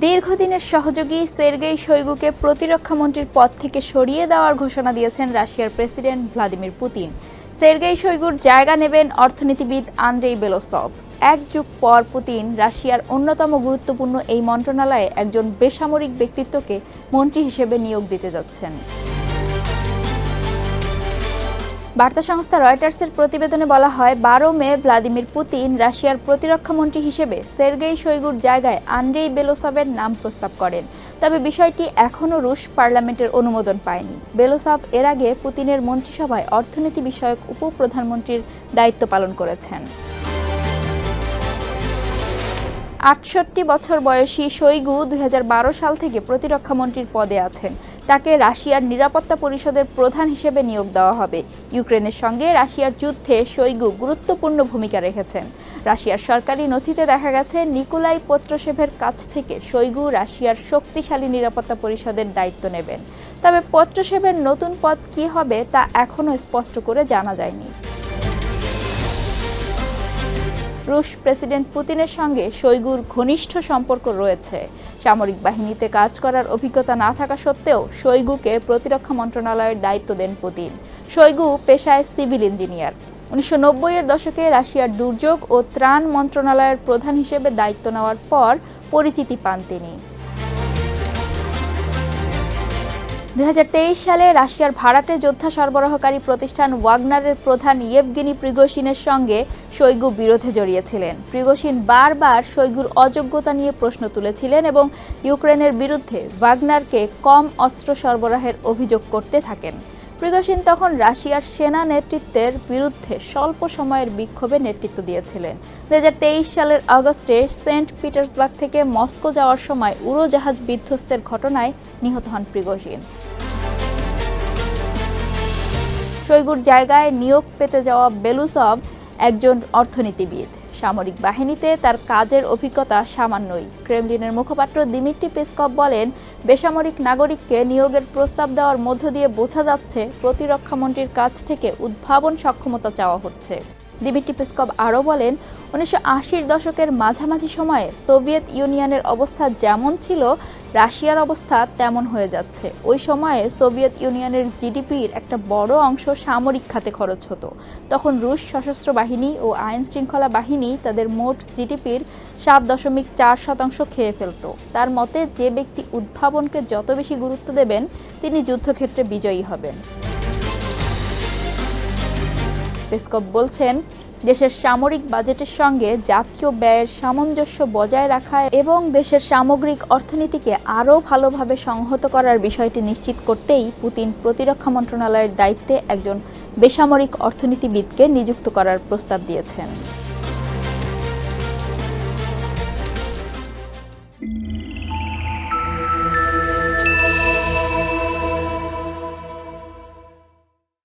দীর্ঘদিনের সহযোগী সের্গেই শোইগুকে প্রতিরক্ষামন্ত্রীর পদ থেকে সরিয়ে দেওয়ার ঘোষণা দিয়েছেন রাশিয়ার প্রেসিডেন্ট ভ্লাদিমির পুতিন। সের্গেই শোইগুর জায়গা নেবেন অর্থনীতিবিদ আন্দ্রেই বেলোসভ। এক যুগ পর পুতিন রাশিয়ার অন্যতম গুরুত্বপূর্ণ এই মন্ত্রণালয়ে একজন বেসামরিক ব্যক্তিত্বকে মন্ত্রী হিসেবে নিয়োগ দিতে যাচ্ছেন। বার্তা সংস্থা রয়টার্সের প্রতিবেদনে বলা হয়, 12 মে ভ্লাদিমির পুতিন রাশিয়ার প্রতিরক্ষামন্ত্রী হিসেবে সের্গেই শোইগুর জায়গায় আন্দ্রেই বেলোসভের নাম প্রস্তাব করেন। তবে বিষয়টি এখনও রুশ পার্লামেন্টের অনুমোদন পায়নি। বেলোসভ এর আগে পুতিনের মন্ত্রিসভায় অর্থনীতি বিষয়ক উপপ্রধানমন্ত্রীর দায়িত্ব পালন করেছেন। ৬৮ বছর বয়সী শোইগু ২০১২ সাল থেকে প্রতিরক্ষামন্ত্রীর পদে আছেন। তাকে রাশিয়ার নিরাপত্তা পরিষদের প্রধান হিসেবে নিয়োগ দেওয়া হবে। ইউক্রেনের সঙ্গে রাশিয়ার যুদ্ধে শোইগু গুরুত্বপূর্ণ ভূমিকা রেখেছেন। রাশিয়ার সরকারি নথিতে দেখা গেছে, নিকোলাই পত্রশেভের কাছ থেকে শোইগু রাশিয়ার শক্তিশালী নিরাপত্তা পরিষদের দায়িত্ব নেবেন। তবে পত্রশেভের নতুন পদ কী হবে তা এখনও স্পষ্ট করে জানা যায়নি। রুশ প্রেসিডেন্ট পুতিনের সঙ্গে শোইগুর ঘনিষ্ঠ সম্পর্ক রয়েছে। সামরিক বাহিনীতে কাজ করার অভিজ্ঞতা না থাকা সত্ত্বেও শোইগুকে প্রতিরক্ষা মন্ত্রণালয়ের দায়িত্ব দেন পুতিন। শোইগু পেশায় সিভিল ইঞ্জিনিয়ার। ১৯৯০-এর দশকে রাশিয়ার দুর্যোগ ও ত্রাণ মন্ত্রণালয়ের প্রধান হিসেবে দায়িত্ব নেওয়ার পর পরিচিতি পান তিনি। ২০২৩ সালে রাশিয়ার ভাড়াটে যোদ্ধা সরবরাহকারী প্রতিষ্ঠান ওয়াগনারের প্রধান ইয়েভগেনি প্রিগোশিনের সঙ্গে শোইগু বিরোধে জড়িয়েছিলেন। প্রিগোশিন বারবার শোইগুর অযোগ্যতা নিয়ে প্রশ্ন তুলেছিলেন এবং ইউক্রেনের বিরুদ্ধে ওয়াগনারকে কম অস্ত্র সরবরাহের অভিযোগ করতে থাকেন। প্রিগোশিন তখন রাশিয়ার সেনা নেতৃত্বের বিরুদ্ধে স্বল্প সময়ের বিক্ষোভে নেতৃত্ব দিয়েছিলেন। ২০২৩ সালের আগস্টে সেন্ট পিটার্সবার্গ থেকে মস্কো যাওয়ার সময় উড়োজাহাজ বিধ্বস্তের ঘটনায় নিহত হন প্রিগোশিন। শোইগুর জায়গায় নিয়োগ পেতে যাওয়া বেলোসভ একজন অর্থনীতিবিদ। সামরিক বাহিনীতে তার কাজের অভিজ্ঞতা সামান্যই। ক্রেমলিনের মুখপাত্র দিমিত্রি পেসকভ বলেন, বেসামরিক নাগরিককে নিয়োগের প্রস্তাব দেওয়ার মধ্য দিয়ে বোঝা যাচ্ছে প্রতিরক্ষামন্ত্রীর কাছ থেকে উদ্ভাবন সক্ষমতা চাওয়া হচ্ছে। দিমিত্রি পেসকভ আরও বলেন, ১৯৮০-র দশকের মাঝামাঝি সময়ে সোভিয়েত ইউনিয়নের অবস্থা যেমন ছিল, রাশিয়ার অবস্থা তেমন হয়ে যাচ্ছে। ওই সময়ে সোভিয়েত ইউনিয়নের জিডিপির একটা বড় অংশ সামরিক খাতে খরচ হতো। তখন রুশ সশস্ত্র বাহিনী ও আইন শৃঙ্খলা বাহিনী তাদের মোট জিডিপির ৭.৪% খেয়ে ফেলত। তার মতে, যে ব্যক্তি উদ্ভাবনকে যত বেশি গুরুত্ব দেবেন, তিনি যুদ্ধক্ষেত্রে বিজয়ী হবেন। পেসকভ বলছেন, দেশের সামরিক বাজেটের সঙ্গে জাতীয় ব্যয়ের সামঞ্জস্য বজায় রাখা এবং দেশের সামগ্রিক অর্থনীতিকে আরও ভালোভাবে সংহত করার বিষয়টি নিশ্চিত করতেই পুতিন প্রতিরক্ষা মন্ত্রণালয়ের দায়িত্বে একজন বেসামরিক অর্থনীতিবিদকে নিযুক্ত করার প্রস্তাব দিয়েছেন।